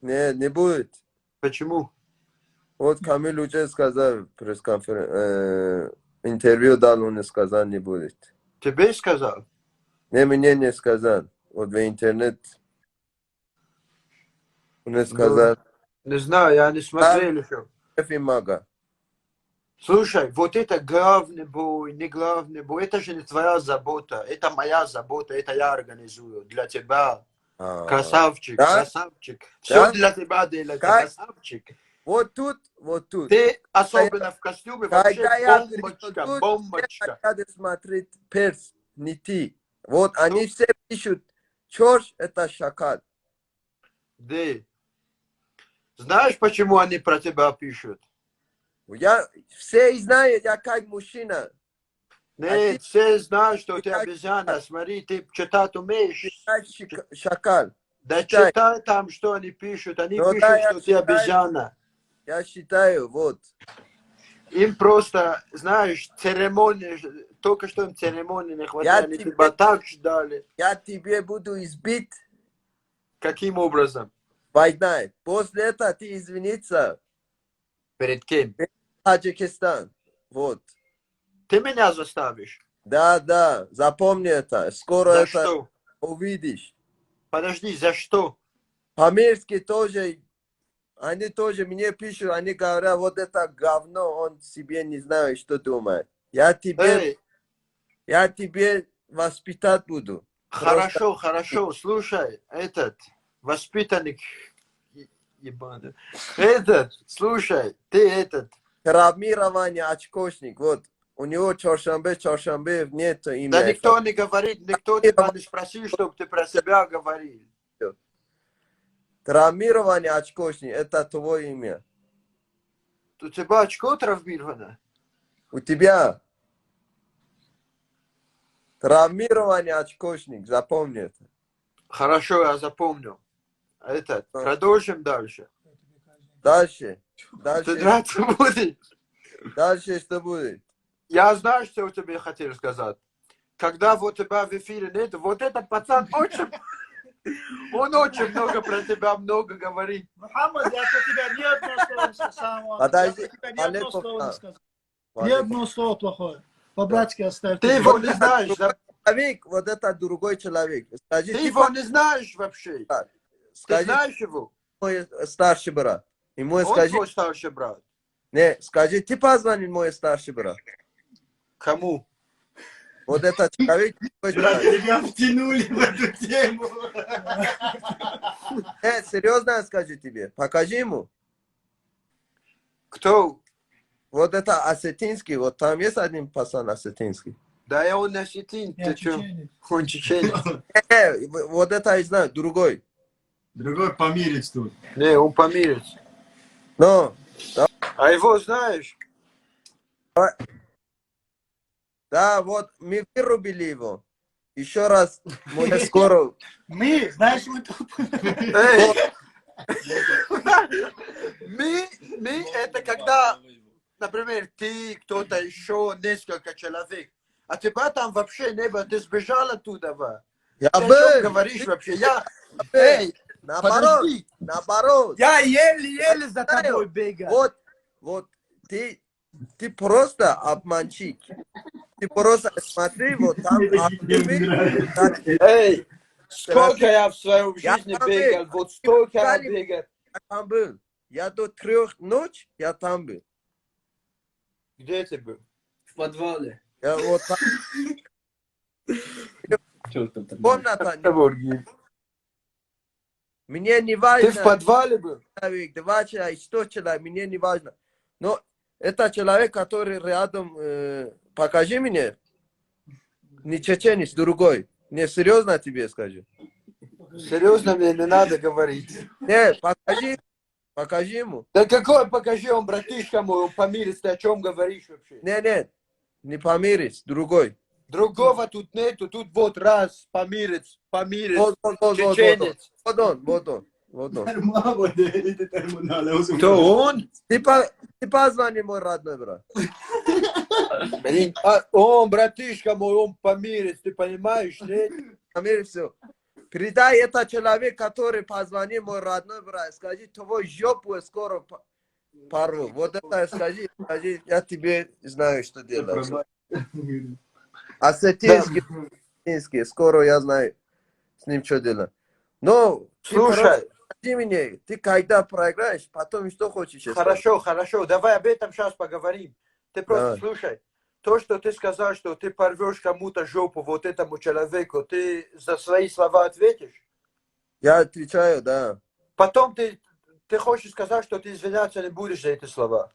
Не будет. Почему? Вот Камиль уже сказал, интервью дал, он сказал, не будет. Тебе сказал? Не, мне не сказал. Вот в интернет он сказал. Не знаю, я не смотрел еще. Мага. Слушай, вот это главный бой, не главный бой, это же не твоя забота, это моя забота, это я организую для тебя. Красавчик, Да? красавчик. Все Да? для тебя делается, Как? красавчик. Вот тут. Ты особенно в костюме вообще Когда я бомбочка, приду, бомбочка. надо смотреть перс, не ты. Вот они все пишут, Чорч это шакал. Да. Знаешь, почему они про тебя пишут? Я все знают, я как мужчина. Нет, все знают, что ты обезьяна. Смотри, ты читать умеешь. Шакал. Да читай там, что они пишут. Они пишут, да, что ты обезьяна. Я считаю, вот. Им просто, знаешь, церемонии, только что им церемонии не хватает. Они тебя так ждали. Я тебе буду избит. Каким образом? Война. После этого ты извиниться. Перед кем? Таджикистан. Вот. Ты меня заставишь? Да, запомни это. Скоро За это что? увидишь. Подожди, за что? По-мирски тоже, они тоже мне пишут, они говорят, вот это говно, он себе не знает, что думает. Я тебе воспитать буду. Хорошо, хорошо, слушай, этот, воспитанник, ебаный, слушай, ты этот. Травмирование очкошник, вот. У него Чоршанбе нет имя. Да никто не говорит, никто тебя не спросил, чтобы ты про себя говорил. Травмирование очкошник, это твое имя. У тебя очко травмировано? У тебя травмирование очкошник, запомни это. Хорошо, я запомню. Продолжим дальше. Дальше. Ты драться будешь? Дальше что будет? Я знаю, что я тебе хотел сказать. Когда вот тебя в эфире нет, вот этот пацан он очень много про тебя много говорит. Мухаммад, я про тебя ни одно слово не сказал. Подожди, Я про тебя ни одно слово не сказал. Ни Валиков. одно слово плохое. По-братски оставь. Ты его не знаешь. Человек, вот это другой человек. Скажи, Ты его не знаешь вообще. Ты скажи, знаешь его? мой старший брат. Ему Он скажи, твой старший брат. не, скажи, ты позвонил мой старший брат. Кому? Вот этот человек. Тебя втянули в эту тему. Серьезно скажу тебе, покажи ему. Кто? Вот это осетинский, вот там есть один пацан осетинский. Да я он осетин. Ты что? Он чеченец. Вот это я знаю, другой. Другой помирец тут. Не, он помирец. Но, А его знаешь? да, вот мы вырубили его. Еще раз, мы скоро... Мы, знаешь, мы тут... Мы это когда, например, ты, кто-то еще, несколько человек. А тебя там вообще не было, ты сбежал оттуда. Я ты был. о чем говоришь вообще? Эй, наоборот. Я еле-еле за тобой бегал. Вот, ты просто обманщик. Ты просто смотри, вот там... Эй, сколько я в своей жизни бегал, вот столько я бегал. Я там был. Я до 3 ночи, я там был. Где ты был? В подвале. Я вот там. Комната. Мне не важно. Ты в подвале был? Человек, 2 человека, 100 человек, мне не важно. Но это человек, который рядом, покажи мне. Не чеченец, другой. Не, серьезно тебе скажу. Серьезно, мне не надо говорить. Не, покажи ему. Да какой покажи, он братишка мой, он помирец, ты о чем говоришь вообще? Не помирец, другой. Другого тут нету, тут вот раз, помирец, чеченец. Вот он. Кто он? Ты позвони, мой родной брат. Он, братишка мой, он помирец, ты понимаешь, нет? Помирец, все. Передай это человек, который позвонил, мой родной брат, скажи, твой жопу скоро порву. Вот это скажи, я тебе знаю, что делать. Осетинский, скоро я знаю с ним что делать. Но ты просто Слушай, скажи мне, ты когда проиграешь, потом что хочешь сказать? хорошо, хорошо, давай об этом сейчас поговорим. Ты просто Давай. слушай. То, что ты сказал, что ты порвешь кому-то жопу, вот этому человеку, ты за свои слова ответишь? Я отвечаю, да. Потом ты хочешь сказать, что ты извиняться не будешь за эти слова.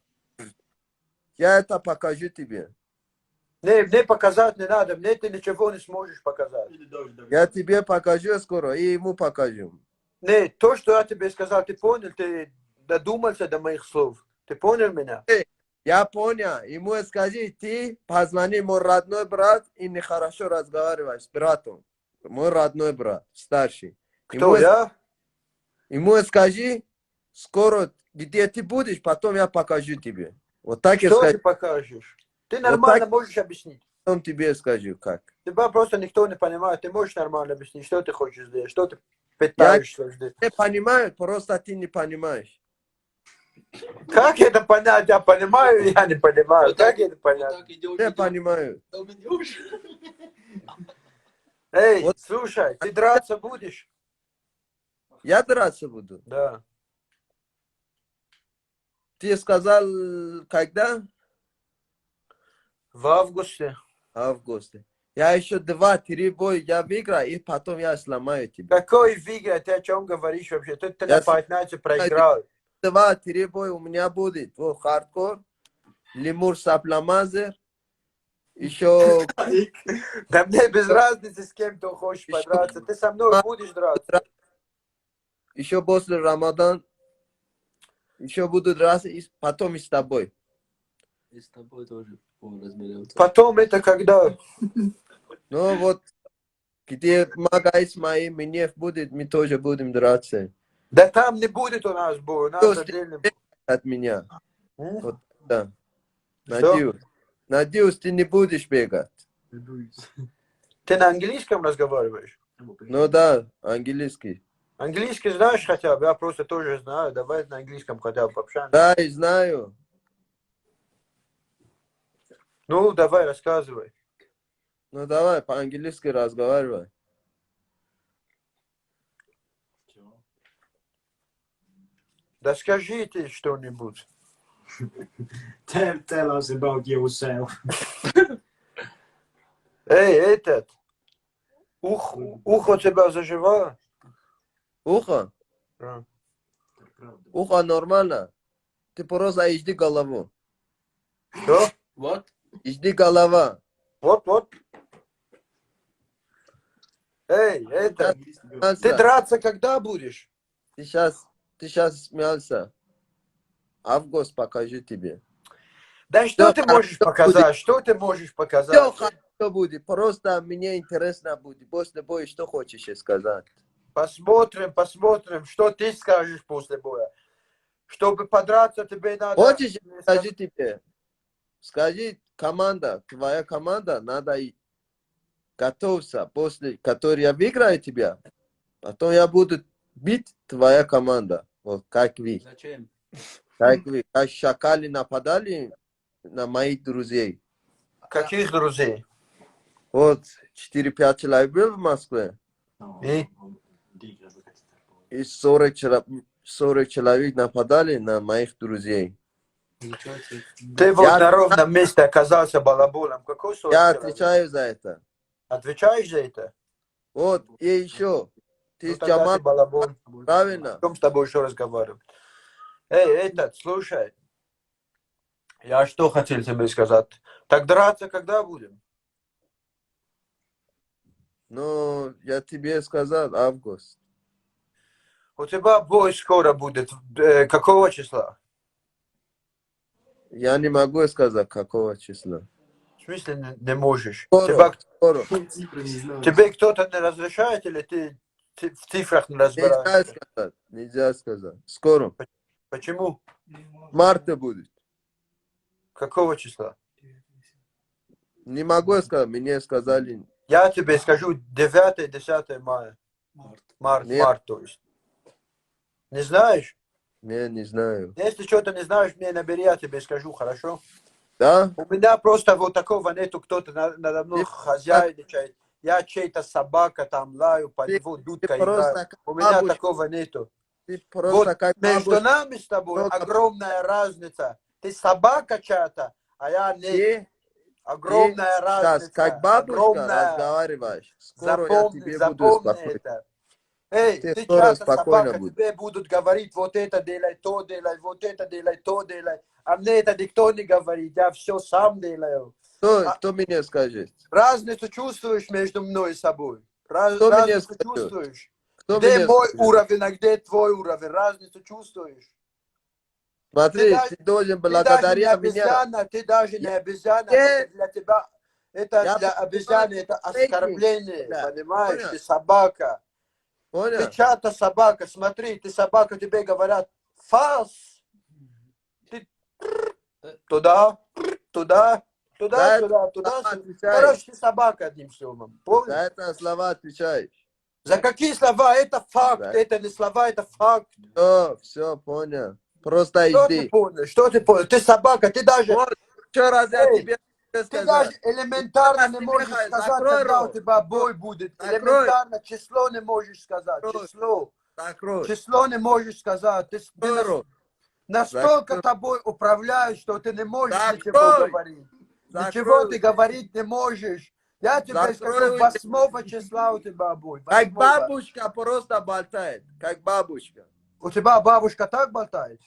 Я это покажу тебе. Мне показать не надо, мне ты ничего не сможешь показать. Я тебе покажу скоро и ему покажу. Не, то, что я тебе сказал, ты понял, ты додумался до моих слов. Ты понял меня? Я понял. Ему скажи, ты позвони мой родной брат и нехорошо разговариваешь с братом. Мой родной брат, старший. Кто, я? Ему скажи, скоро где ты будешь, потом я покажу тебе. Вот так и Что ты скажи. покажешь? Ты нормально так. можешь объяснить. Потом тебе скажу, как. Тебя просто никто не понимает. Ты можешь нормально объяснить, что ты хочешь сделать, что ты пытаешься сделать. Я понимаю, просто ты не понимаешь. Как это понять? Я понимаю, я не понимаю. Как это понять? Я понимаю. Эй, Вот. слушай, ты драться будешь? Я драться буду. Да. Ты сказал, когда? В августе. Августе. Я еще 2-3 боя я выиграю, и потом я сломаю тебя. Какой выиграть? Ты о чем говоришь вообще? Ты на Я Fight Night проиграл. 2-3 боя у меня будет. Вот хардкор, лемур сапламазер, еще Да мне без разницы, с кем ты хочешь подраться. Ты со мной будешь драться. еще после Рамадан, еще буду драться, и потом и с тобой. И с тобой тоже разберемся. Потом это когда? Ну вот, где магазин мои, мне будет, мы тоже будем драться. Да там не будет у нас бой. У нас Просто отдельный от меня. бой. Вот, да. Что? Надеюсь. Надеюсь, ты не будешь бегать. Ты на английском разговариваешь? Ну да, английский. Английский знаешь хотя бы? Я просто тоже знаю. Давай на английском хотя бы пообщаемся. Да, и знаю. Ну, давай, рассказывай. Ну давай, по-английски разговаривай. Да скажи ты что-нибудь. Tell us about yourself. Эй, этот. Ухо у тебя заживало? Ухо? Да. Ухо нормально. Ты просто жди голову. Что? Вот. Жди голова. Вот. Эй, это. Смеялся. Ты драться когда будешь? Ты сейчас смеялся. Август покажу тебе. Да что Всё ты можешь хорошо показать? Что ты можешь Все показать? хорошо будет. Просто мне интересно будет. После боя что хочешь сказать? Посмотрим, что ты скажешь после боя. Чтобы подраться, тебе надо... Хочешь, скажи тебе. Скажи, твоя команда, надо и готовься. После, которой я выиграю тебя, потом я буду бить твоя команда. Вот как вы. Зачем? Как вы. Как шакали нападали на моих друзей. Каких друзей? Вот 4-5 человек был в Москве. И? И 40 человек нападали на моих друзей. Ничего себе. Ты вот на ровном месте оказался балаболом. Какой 40 Я человек? отвечаю за это. Отвечаешь за это? Вот, и еще. Ты Ну, с тогда ты Джамал, балабол. правильно? Потом с тобой еще разговариваю. Эй, этот, слушай. Я что хотел тебе сказать? Так драться когда будем? Ну, я тебе сказал, август. У тебя бой скоро будет. Какого числа? Я не могу сказать, какого числа. В смысле не можешь? Скоро, скоро. Тебе кто-то не разрешает или ты в цифрах не Нельзя разбираешься? сказать, нельзя сказать. Скоро. Почему? Марта будет. Какого числа? Не могу сказать, мне сказали. Я тебе скажу 9-10 мая. Март, Нет. март, то есть. Не знаешь? Не знаю. Если что-то не знаешь, мне набери, я тебе скажу, хорошо? Да? У меня просто вот такого нету, кто-то надо мной Ты хозяйничает. Я чей-то собака, там лаю, по Ты, него ты дудка просто играет. как У меня бабушка. такого нету. Ты Вот просто как между бабушка. нами с тобой Много- огромная разница. Ты собака чья-то, а я нет. Ты Огромная сейчас как разница. бабушка Огромная. разговариваешь. Скоро я Запомни, тебе буду запомни спокойно. это. Эй, Ты ты скоро чья-то спокойно собака, будешь. тебе будут говорить, вот это делай, то делай, вот это делай, то делай. А мне это никто не говорит, я все сам делаю. Кто мне скажет? Разницу чувствуешь между мной и собой? Кто мне Разницу скажет? чувствуешь? Кто Где мне мой скажет? уровень, а где твой уровень? Разницу чувствуешь? Смотри, даже- ты должен Ты даже не благодаря меня. обезьяна, ты даже не Я обезьяна, не- это для тебя, это я для покупаю обезьяны, это трейдинг. оскорбление, Да. понимаешь? Понял? Ты собака. Ты Понял? чья-то собака, смотри, ты собака, тебе говорят, фас, ты туда, туда, туда, За это туда, туда. слова отвечаешь. Короче, ты собака, одним словом, За понял? это слова отвечаешь. За какие слова? Это факт, Да. это не слова, это факт. Все, понял. Просто Что ты жди. понял? Что ты понял? Ты собака, ты даже, Вот, еще раз я эй, тебе ты сказал. даже элементарно раз не тебе можешь говорю, сказать, закрой когда у рот. тебя бой будет. Закрой. Элементарно число не можешь сказать. Закрой. Число. Закрой. Число не можешь сказать. Ты Закрой рот. настолько Закрой. тобой управляешь, что ты не можешь ничего Закрой. говорить. Ничего Закрой. ты говорить не можешь. Я тебе скажу, Закрой. 8 числа у тебя бой. Как 8. бабушка просто болтает. Как бабушка. У тебя бабушка так болтает?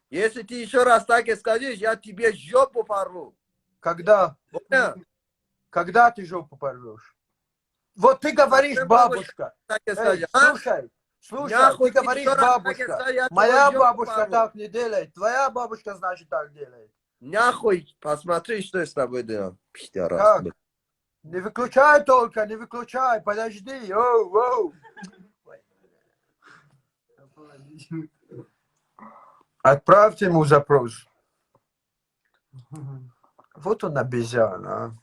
Если ты еще раз так и скажешь, я тебе жопу порву. Когда? Понял? Когда ты жопу порвешь? Вот ты говоришь Зачем бабушка. Так и Эй, скажи. слушай, Нахуй ты говоришь еще раз так и бабушка. скажи, я Моя твою жопу бабушка порву. так не делает, твоя бабушка, значит, так делает. Нахуй, посмотри, что я с тобой делал. Пиздец. Как? Не выключай только, не выключай, подожди. Оу, оу. Отправьте ему запрос. Вот он обезьяна.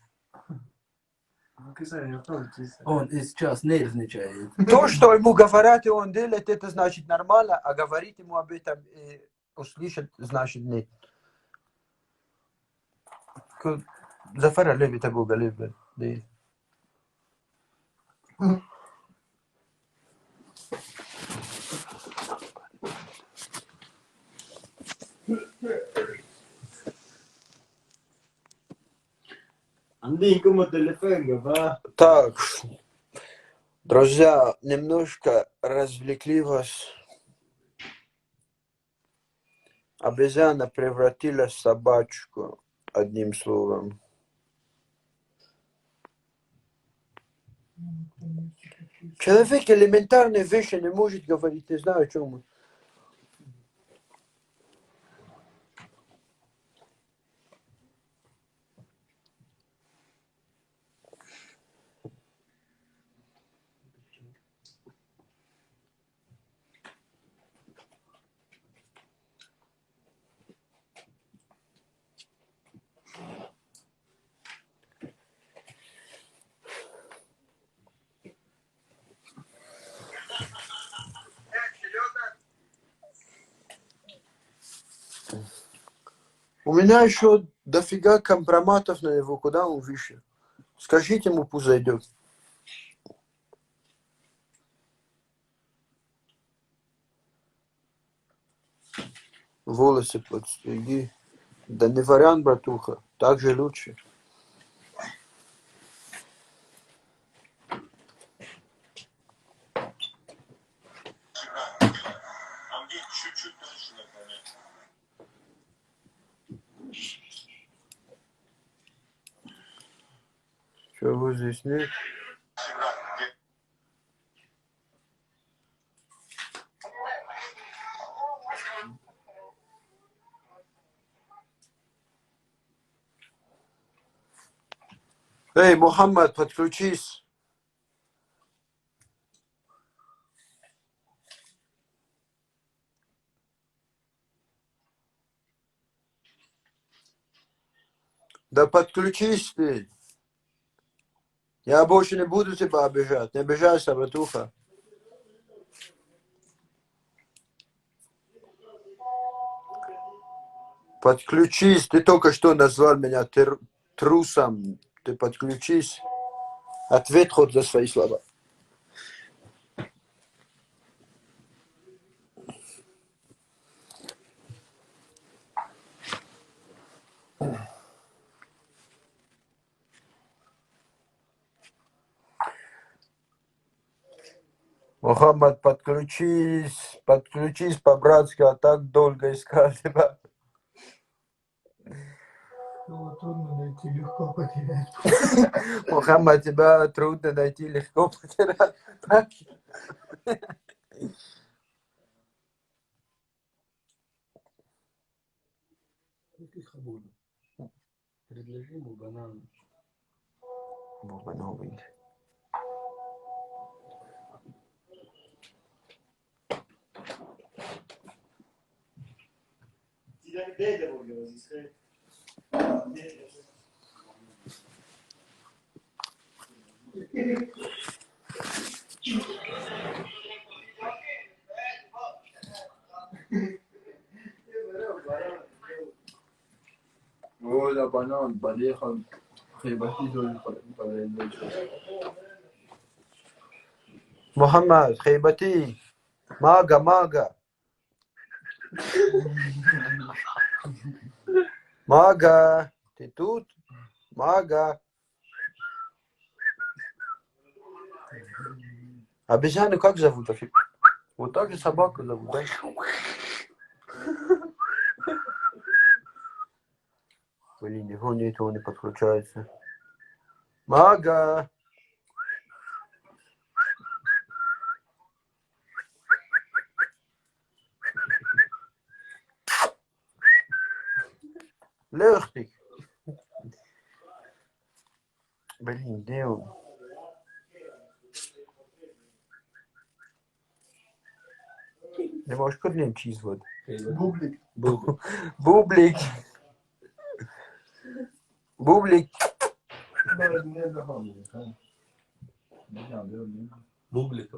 Он и сейчас нервничает. То, что ему говорят, и он делает, это значит нормально, а говорить ему об этом и услышать, значит нет. Зафара леви того галибе. Андрей, como телефон, va? Так, друзья, немножко развлекли вас. Обезьяна превратилась в собачку, одним словом. Человек элементарные вещи не может говорить, не знаю о чем. У меня еще дофига компроматов на него, куда он выше. Скажите ему, пусть зайдет. Волосы подстриги. Да не вариант, братуха. Так же лучше. Чего здесь нет? Эй, Мухаммад, подключись. Да подключись ты. Я больше не буду тебя обижать. Не обижайся, братуха. Подключись. Ты только что назвал меня трусом. Ты подключись. Ответь хоть за свои слова. Мухаммад, подключись по-братски, а так долго искал тебя. Трудно найти, легко потерять. Мухаммад, тебя трудно найти, легко потерять. Ты свободен. Предложи ему банан. Боба новый. Оля, банан, поехал. Хлебати тоже подойдет. Мухаммад, хейбати. Мага. Мага, ты тут? Мага. Обезьяну как зовут? Вот так же собаку зовут, да? Блин, его нет, он не подключается. Мага. Легкий. Блин, где он? Не можешь кудлим чиз вот. Бублик. Бублик. Бублик. Бублик.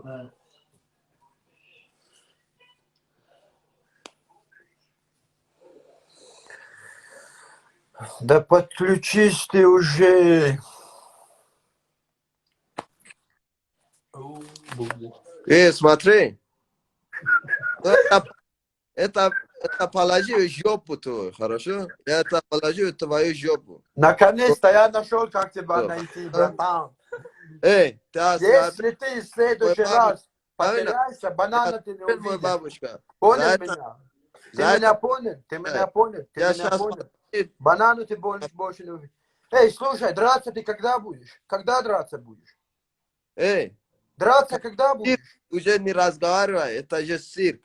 Да подключись ты уже. Бублик. Смотри. Это положи в жопу твою, хорошо? Это положи в твою жопу. Наконец-то я нашел, как тебя Что? найти, братан. Эй, ты оскорбил Если ты в следующий мой раз Правильно? потеряешься, банана ты не мой увидишь. бабушка. Понял За меня? Ты за меня это понял? Ты я меня понял? Ты меня сейчас понял? Банану ты больше не увидишь. Эй, слушай, драться ты когда будешь? Когда драться будешь? Эй, Драться когда ты будешь? уже не разговаривай, это же цирк.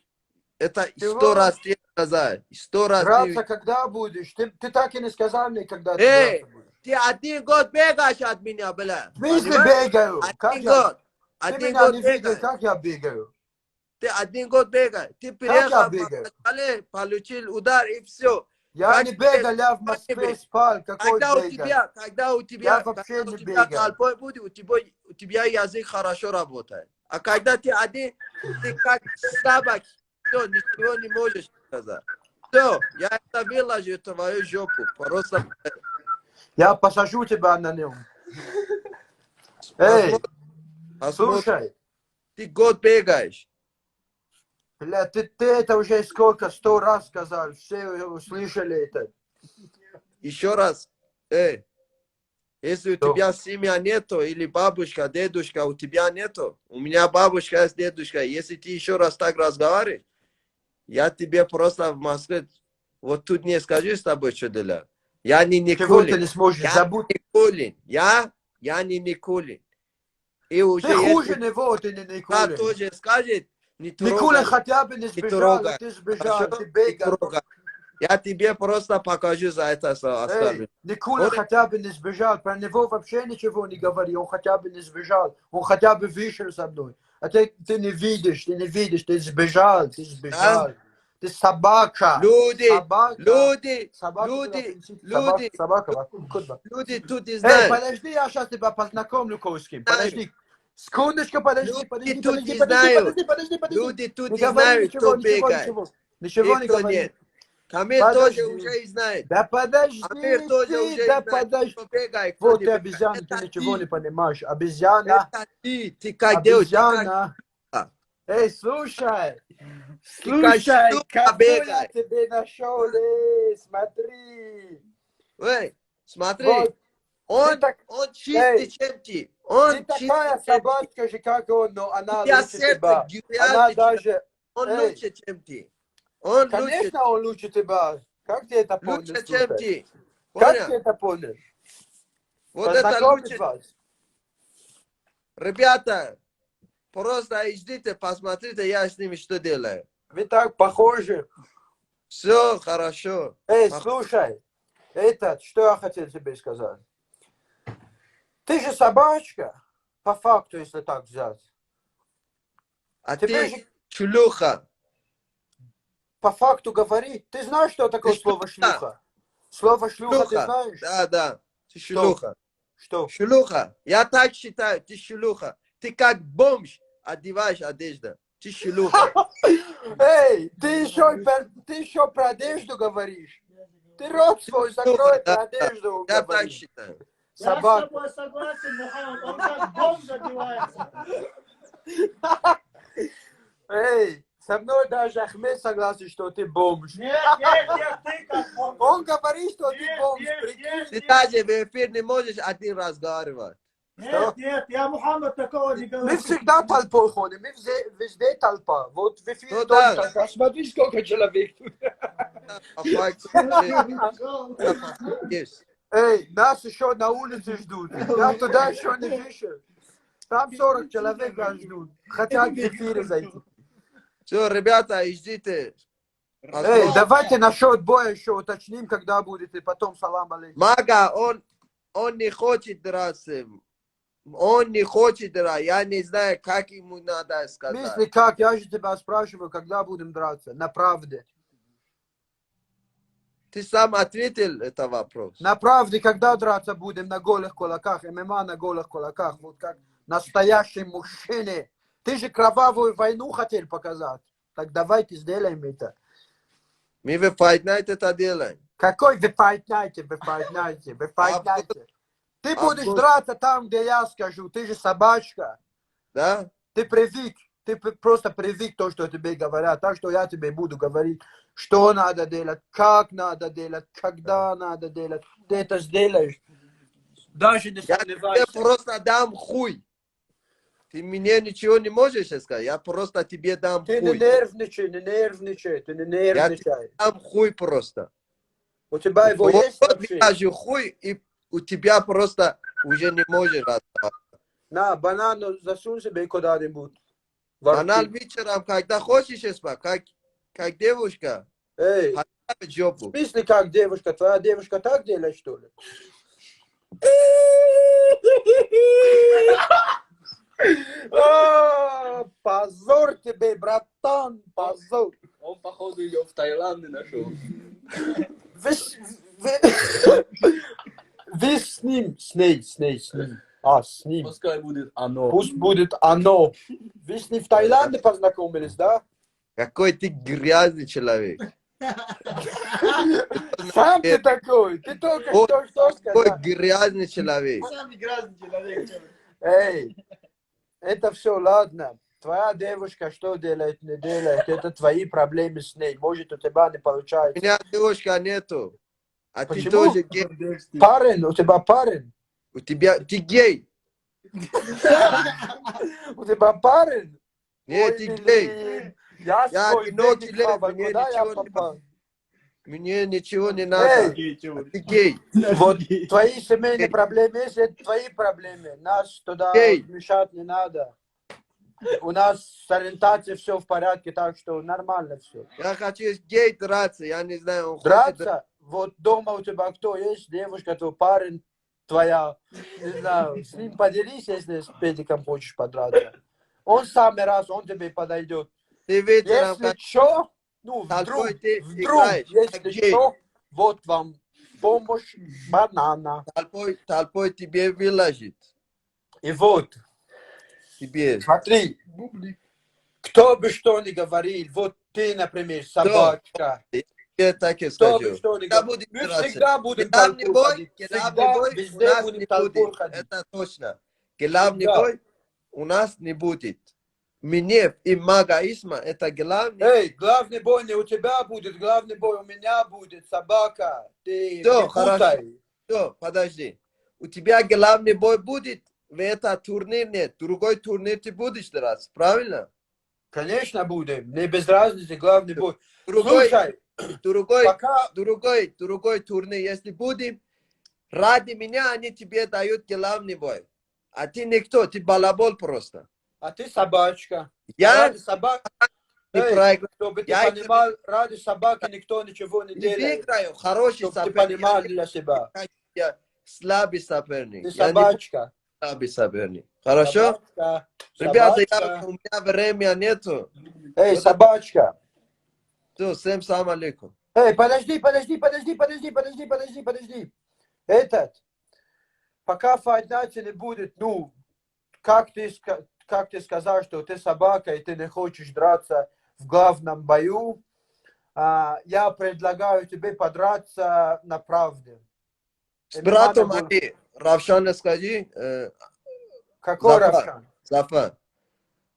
Это Чего? 100 раз тебе сказать. 100 раз Драться ты... когда будешь? Ты так и не сказал мне, когда ты Эй, драться будешь. ты 1 год бегаешь от меня, бля. В смысле Понимаешь? бегаю? Как 1 я? год. Ты 1 меня год не видел, бегаешь. как я бегаю? Ты 1 год бегаешь. Ты Как я приехал в бегаю? Махачкале, получил удар и все. Я Как не тебе бегал, я в Москве спал. Какой Когда у бегал? Я вообще не бегал. толпой будет, у тебя язык хорошо работает. А когда ты один, ты как слабак, все, ничего не можешь сказать. Все, я это выложу в твою жопу. Просто Я посажу тебя на нем. Эй, посмотри, слушай, ты год бегаешь. бля, ты это уже сколько, 100 раз сказал, все услышали это. Еще раз, если у тебя семья нету, или бабушка, дедушка у тебя нету, у меня бабушка есть, дедушка, если ты еще раз так разговариваешь, я тебе просто в Москве, вот тут не скажу с тобой, что делать. Я не Чего ты Никулин. не сможешь Я забыть? не Никулин. Я не Никулин. И уже Ты хуже если него, ты не та Никулин. тоже скажет, не Никулин трогай, хотя бы не не сбежал, а трогай. ты сбежал, Хорошо? ты Не бегал. трогай. Я тебе просто покажу за это Эй, оскорбление. Никулин хотя бы не сбежал, про него вообще ничего не говори, он хотя бы не сбежал, он хотя бы вышел со мной. А ты не видишь, ты сбежал, Ты собака. Люди, Собака. люди, Собака, люди, собака, люди, собака. люди тут не Эй, знают. подожди, я сейчас тебя познакомлю кое с кем. Знаю. Подожди. Секундочку, подожди. Люди тут не знают. Люди тут Не не говори знают, кто ничего. бегает. Ничего И не кто говори. нет. Камиль Подожди. тоже уже знает. Да подожди Амир тоже ты, уже да знает, подожди. кто бегает, кто Вот не ты бегает. обезьяна, ты Это ничего ты. не понимаешь. Обезьяна, Это ты как девушка, обезьяна. как Эй, слушай, ты как шлюха какой я бегает. тебе нашел, смотри. Эй, смотри, Вот, он так- чистый, эй, чем ты. ты Он такая чистый, чем ты. собачка же, как он, но она У тебя лучше сердце тебя. Она грязный, даже, он эй, лучше, чем ты. Он лучше, конечно, он лучше тебя. Как ты это понял, лучше, чем слушай? ты. Как ты Понял? это понял? Вот это Познакомить лучше. вас. Ребята, просто ждите, посмотрите, я с ними что делаю. Вы так похожи. Все хорошо. Эй, слушай, что я хотел тебе сказать. Ты же собачка, по факту, если так взять. А Тебе ты же шлюха. по факту говори. Ты знаешь, что такое Ты слово шлюха. шлюха? Слово шлюха ты Шлюха. знаешь? Да, да. Ты Что? шлюха. Что? Шлюха. Я так считаю, ты шлюха. Ты как бомж одеваешь одежду. Ты шлюха. Эй, ты еще про одежду говоришь? Ты рот свой закрой, Да, про одежду я так говоришь. считаю. Я с Собака. тобой согласен, Мухаммад, он как бомж одевается. Эй, со мной даже Ахмед согласен, что ты бомж. Нет, ты как бомж. Он говорит, что ты Нет, бомж. нет, Прикинь. нет, Ты даже в эфир не можешь один разговаривать. Нет, я Мухаммад такого не Мы говорю. всегда толпой ходим, мы везде толпа. Вот в эфире Ну тоже да. толпа. Смотри, сколько человек тут. По факту, есть. Эй, нас еще на улице ждут. Я туда еще не вышел. Там 40 человек нас ждут. Хотят в эфире зайти. Все, ребята, ждите. Эй, давайте насчет боя еще уточним, когда будет, и потом салам алейкум. Мага, он не хочет драться. Он не хочет драться. Я не знаю, как ему надо В сказать. смысле, как? Я же тебя спрашиваю, когда будем драться. На правде. Ты сам ответил это вопрос. На правде, когда драться будем на голых кулаках, ММА на голых кулаках, вот как настоящие мужчины. Ты же кровавую войну хотел показать. Так давайте сделаем это. Мы в Fight Night это делаем. Какой вы Fight Night, вы Fight Night, вы Fight Night? Ты будешь драться там, где я скажу. Ты же собачка. Да? Ты привык. Ты просто привык то, что тебе говорят. Так что я тебе буду говорить, что надо делать, как надо делать, когда надо делать. Ты это сделаешь. Даже не Я тебе сомневайся. просто дам хуй. Ты мне ничего не можешь сказать. Я просто тебе дам Ты не хуй. нервничай, не нервничай, ты не Я тебе нервничай. дам хуй просто. У тебя его Вот есть вообще? я же хуй, и у тебя просто уже не можешь расставаться. На, банан засунь себе куда-нибудь. Во рту. Банан вечером, когда хочешь спать, как девушка, Эй, поставить в жопу. смысле как девушка? Твоя девушка так делает, что ли? Позор тебе, братан, позор. Он, походу, ее в Таиланде нашел. Вы с ним, с ней. С ним. Пускай будет оно. Пусть будет оно. Вы с ним в Таиланде познакомились, да? Какой ты грязный человек. Сам ты такой. Ты только Вот что Какой сказал. грязный человек. Самый грязный человек. Эй, это все ладно. Твоя девушка что делает, не делает, это твои проблемы с ней. Может, у тебя не У получается. меня девушка нету. А ты Почему? тоже гей. Парень, у тебя парень? У тебя, ты гей. У тебя парень? Нет, Ой, ты блин. гей. Я Я свой одинокий веник лев, хавал, мне куда я ничего не попал? Мне ничего не надо. Ты гей. Вот твои семейные проблемы есть, это твои проблемы. Нас туда Гей. мешать не надо. У нас с ориентацией все в порядке, так что нормально все. Я хочу с гей драться, я не знаю, он хочет Драться? Вот дома у тебя кто есть? Девушка, твой парень, твоя. Не знаю, с ним поделись, если с педиком хочешь подраться. Он самый раз, он тебе подойдет. Ты вечером, Если как что, ну толпой ты вдруг, играешь, как если гей. что, вот вам помощь банана. Толпой тебе выложит. И вот, Тебе. смотри, кто бы что ни говорил, вот ты, например, собачка. Я так и Что скажу. вы, что не Всегда говорите? будет Мы драться. всегда будем Главный толпой бой, ходить. главный Всегда, бой у везде нас будем не толпой будет. ходить. Это точно. Главный Всегда. бой у нас не будет. Минев и Магаисма это главный. Эй, главный бой не у тебя будет, главный бой у меня будет, собака. Ты Всё, не хорошо. путай. Все, подожди. У тебя главный бой будет, в этот турнир нет. Другой турнир ты будешь драться, правильно? Конечно будем, не без разницы, главный бой. Другой, Слушай, другой, пока... другой турнир, если будем, ради меня они тебе дают главный бой. А ты никто, ты балабол просто. А ты собачка. Я Ради собак... не Эй, проиграю. чтобы ты Я понимал, ради собаки никто ничего не не делает. выиграю. Хороший Чтобы ты соперник. понимал для себя. Я слабый соперник. Ты Я не собачка. слабый соперник. Хорошо? Собачка. Ребята, Собачка. у меня времени нету. Эй, собачка. Все, всем салам алейкум. Эй, подожди. Этот, пока Fight Night не будет, ну, как ты сказал, что ты собака и ты не хочешь драться в главном бою, я предлагаю тебе подраться на правде. С братом Надо было- они, Равшан скажи, Какой Зафар. Равшан? Зафар.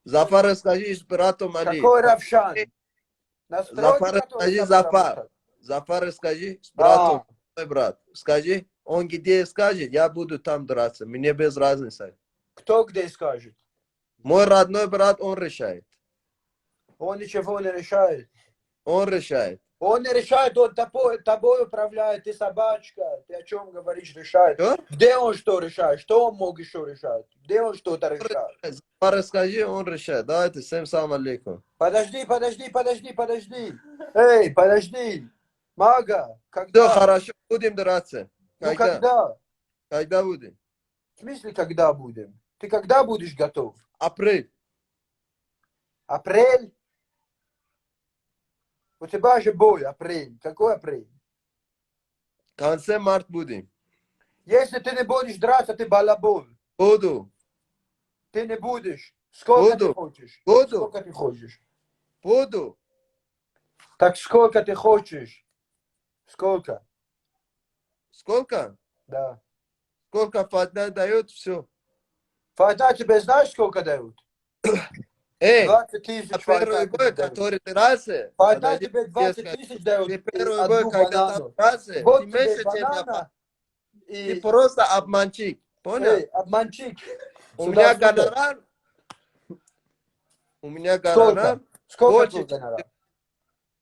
Зафар скажи с братом Али. Какой Равшан? Настройки, Зафар которые скажи, там Зафар. работают. Зафар скажи с братом, А, мой брат. Скажи, он где скажет, я буду там драться. Мне без разницы. кто где скажет? Мой родной брат, он решает. Он ничего не решает. Он решает. Он не решает, он тобой управляет, ты собачка. Ты о чем говоришь, решает? Что? Где он что решает? Что он мог еще решать? Где он что-то решает? Зафар скажи, он решает. Давайте, всем салам алейкум. Подожди. Эй, подожди. Мага, Все, когда? хорошо, будем драться. Ну Когда? когда? Когда будем? В смысле, когда будем? Ты когда будешь готов? Апрель. Апрель? У тебя же бой, апрель. Какой апрель? В конце марта будем. Если ты не будешь драться, ты балабол. Буду. Ты не будешь. Сколько Буду. ты хочешь? Буду. Сколько ты хочешь? Буду. Так сколько ты хочешь? Сколько? Сколько? Да. Сколько фатна дает, все. Файда тебе знаешь, сколько дают? Эй, 20 тысяч первый файда бой, тебе дают. который дрался. Файда подожди, тебе 20 я тысяч дают Ты и первый бой, одну когда там банану. дрался, Вот ты тебе меньше, чем я. банана Ты и... просто обманщик. Понял? Эй, обманщик. У Сюда, меня сюда. гонорар. У меня Сколько? гонорар. Сколько Больше, твой гонорар?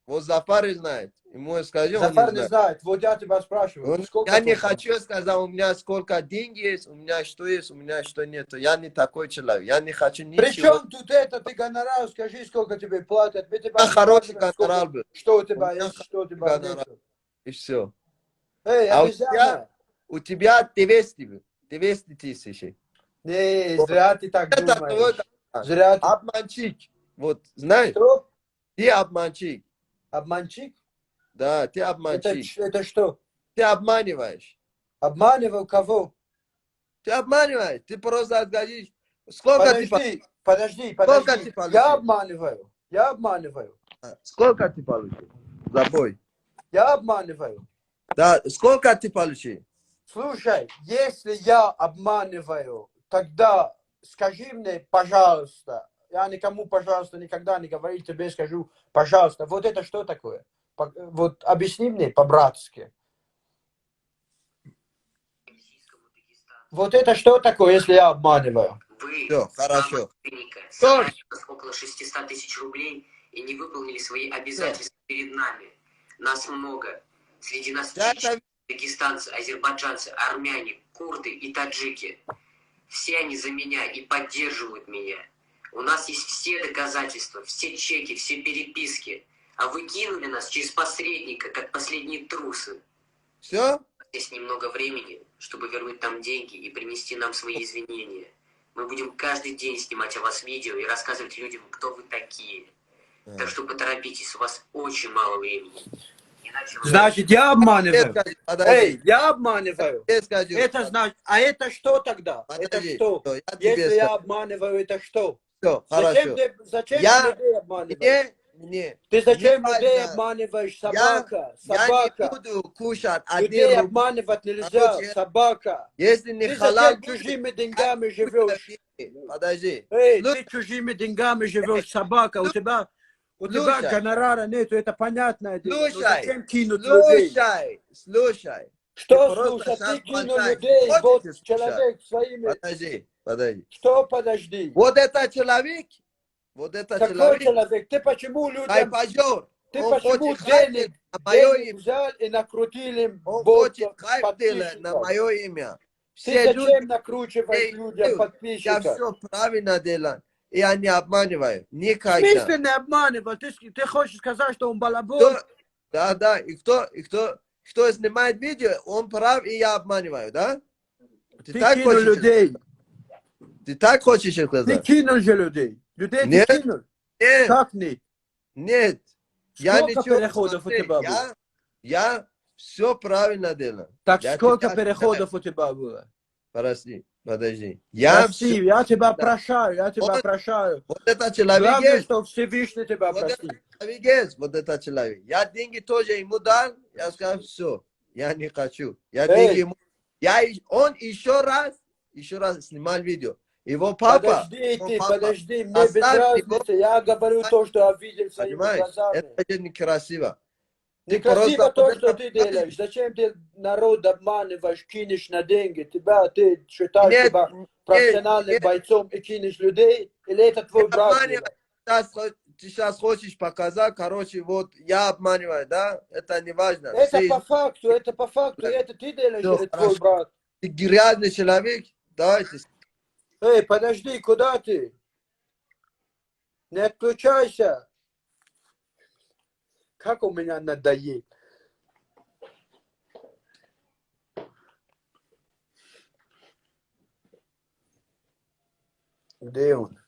Вот Зафар знает. Ему скажи, он Зафар не не знает. знает. Вот я тебя спрашиваю. Он- Сколько Я не твой хочу сказать, у меня сколько денег есть, у меня есть, у меня что нет. Я не такой человек. Я не хочу ничего. Причем тут это, ты гонорар, скажи, сколько тебе платят. Мы тебя У меня не хороший спрашиваем, гонорар сколько- был. Что у тебя У меня есть, что у тебя гонорар. нет. И все. Эй, А обезьяна. у тебя 200 тысяч. Не, зря ты так Это твой думаешь. гонорар. Зря ты... Обманщик. Вот, знаешь, Что? ты обманщик. Обманщик? Да, ты Это, обманщик. это что? Ты обманываешь. Обманывал кого? Ты обманываешь. Ты просто говоришь, сколько ты Подожди. Сколько ты получил? Я обманываю. Сколько ты получил? Забой. Я обманываю. Да, сколько ты получил? Слушай, если я обманываю, тогда скажи мне, пожалуйста. Я никому, пожалуйста, никогда не говорю, тебе скажу, пожалуйста. Вот это что такое? Вот объясни мне по-братски. Вот это что такое, если я обманываю? Вы, Всё, хорошо. мошенника, Что? собрали около 600 тысяч рублей и не выполнили свои обязательства перед нами. Нас много. Среди нас Я чеченцы, это- дагестанцы, азербайджанцы, армяне, курды и таджики. Все они за меня и поддерживают меня. У нас есть все доказательства, все чеки, все переписки. А вы кинули нас через посредника, как последние трусы. Все? Есть немного времени, чтобы вернуть нам деньги и принести нам свои извинения. Мы будем каждый день снимать о вас видео и рассказывать людям, кто вы такие. Так что поторопитесь, у вас очень мало времени. Иначе вы... Значит, я обманываю. Подожди. Эй, я обманываю. Я скажу. Это значит, а это что тогда? Это Подожди. что? Я тебе Если я скажу. обманываю, это что? Всё, Зачем хорошо. зачем Я- ты людей обманываешь? мне Ты зачем не людей важно. обманываешь, Я собака? не Собака. буду кушать 1 Людей рубль. обманывать нельзя, Короче, собака. если не Ты халал зачем будет, чужими я деньгами не буду живешь? есть. Подожди. Эй, Слушай, ты чужими деньгами живешь, собака. У тебя слушай, гонорара нету, это понятное дело. Но слушай, зачем кинуть людей? слушай. Ты Что просто слушать? Ты сейчас кинул болтаешь. людей, вот Хочешь слушать? человек своими... Подожди. Что подожди? Вот этот человек, Какой человек? Ты почему людям... хайпажор. Ты Он почему хочет хайп денег, на мое денег имя. взял и накрутил им Он вот хочет хайп делать на подписчиков? мое имя. Ты Все люди, зачем накручиваешь эй, людям я подписчиков? все правильно делаю. Я не обманываю. В Никогда. смысле не обманывал? Ты хочешь сказать, что он балабол? Да. И кто снимает видео, он прав, и я обманываю, да? Ты так кинул хочешь? людей. Ты так хочешь Ты сказать? кинул же людей. Людей ты Нет. кинул. Нет, Как нет? нет. Я Сколько ничего не переходов у смотрю. тебя было? Я все правильно делаю. Так Я сколько тебя переходов у тебя было? Подожди. Прости, всё- я тебя Да. прощаю, я тебя Вот- прощаю. Вот этот человек Главное, есть. что Всевышний тебя Вот простит. этот человек есть. Вот этот человек. Я деньги тоже ему дал. Я сказал, все. Я не хочу. Я деньги ему... Он еще раз снимал видео. Его папа... Подожди, мне без оставь его. разницы. Я говорю то, что я видел своими Понимаешь? глазами. Это же некрасиво. Ты Некрасиво просто то, вот что это ты знаешь. делаешь. Зачем ты народ обманываешь, кинешь на деньги? Ты считаешь Нет, себя профессиональным нет. бойцом и кинешь людей? Или это твой брат? Обманываю. Ты сейчас хочешь показать, короче, вот я обманываю, да? Это не важно. Это Все по факту, это ты делаешь, Всё или твой хорошо. брат? ты грязный человек. Давайте. Эй, подожди, куда ты? Не отключайся. Как у меня надоело. Где он?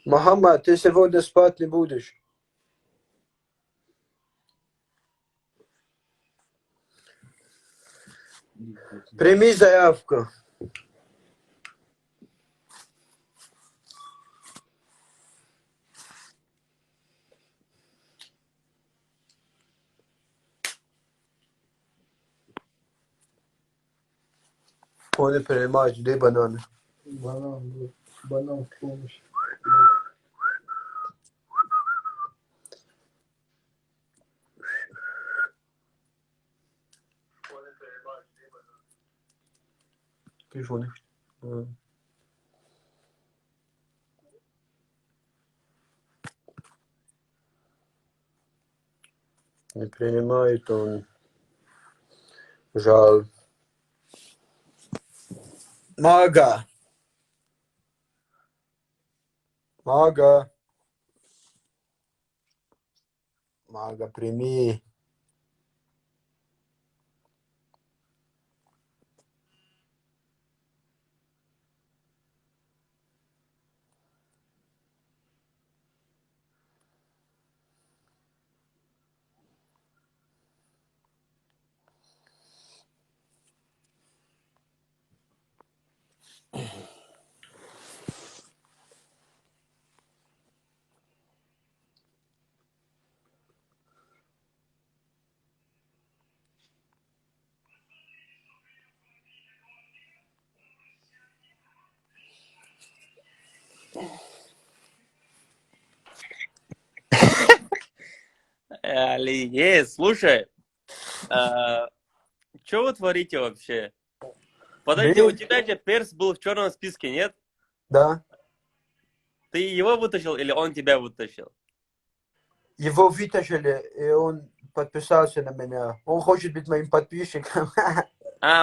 Мохаммад, ты сегодня спать не будешь. Прими заявку. Он не принимает, где бананы? Банан в помощь. Телефоны. Не принимает он. Жаль. Мага. Мага. Мага, прими. Слушай, что вы творите вообще? Подожди, Блин. у тебя же перс был в черном списке, нет? Да. Ты его вытащил или он тебя вытащил? Его вытащили, и он подписался на меня. Он хочет быть моим подписчиком.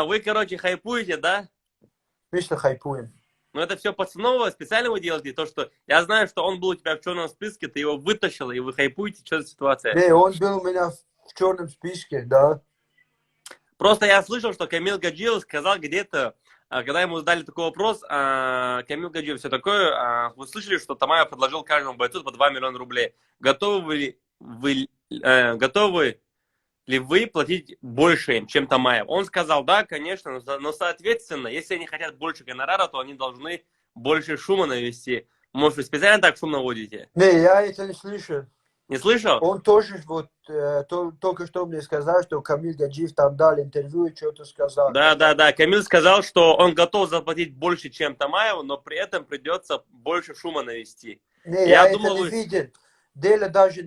Вы, короче, хайпуете, да? Мы что хайпуем. Но это все пацаново, специально вы делаете то, что... Я знаю, что он был у тебя в черном списке, ты его вытащил, и вы хайпуете, что за ситуация? Не, он был у меня в черном списке, да. Просто я слышал, что Камил Гаджиев сказал где-то, когда ему задали такой вопрос, Камил Гаджиев, все такое, вы слышали, что Тамаев предложил каждому бойцу по 2 миллиона рублей. Готовы ли вы платить больше им, чем Тамаев? Он сказал, да, конечно, но соответственно, если они хотят больше гонорара, то они должны больше шума навести. Может, вы специально так шум наводите? Не, я это не слышал. Не слышал? Он тоже вот только что мне сказал, что Камиль Гаджиев там дал интервью и что-то сказал. Да. Камиль сказал, что он готов заплатить больше, чем Тамаеву, но при этом придется больше шума навести. Не, Я я думал, это не вы- видел. Дело даже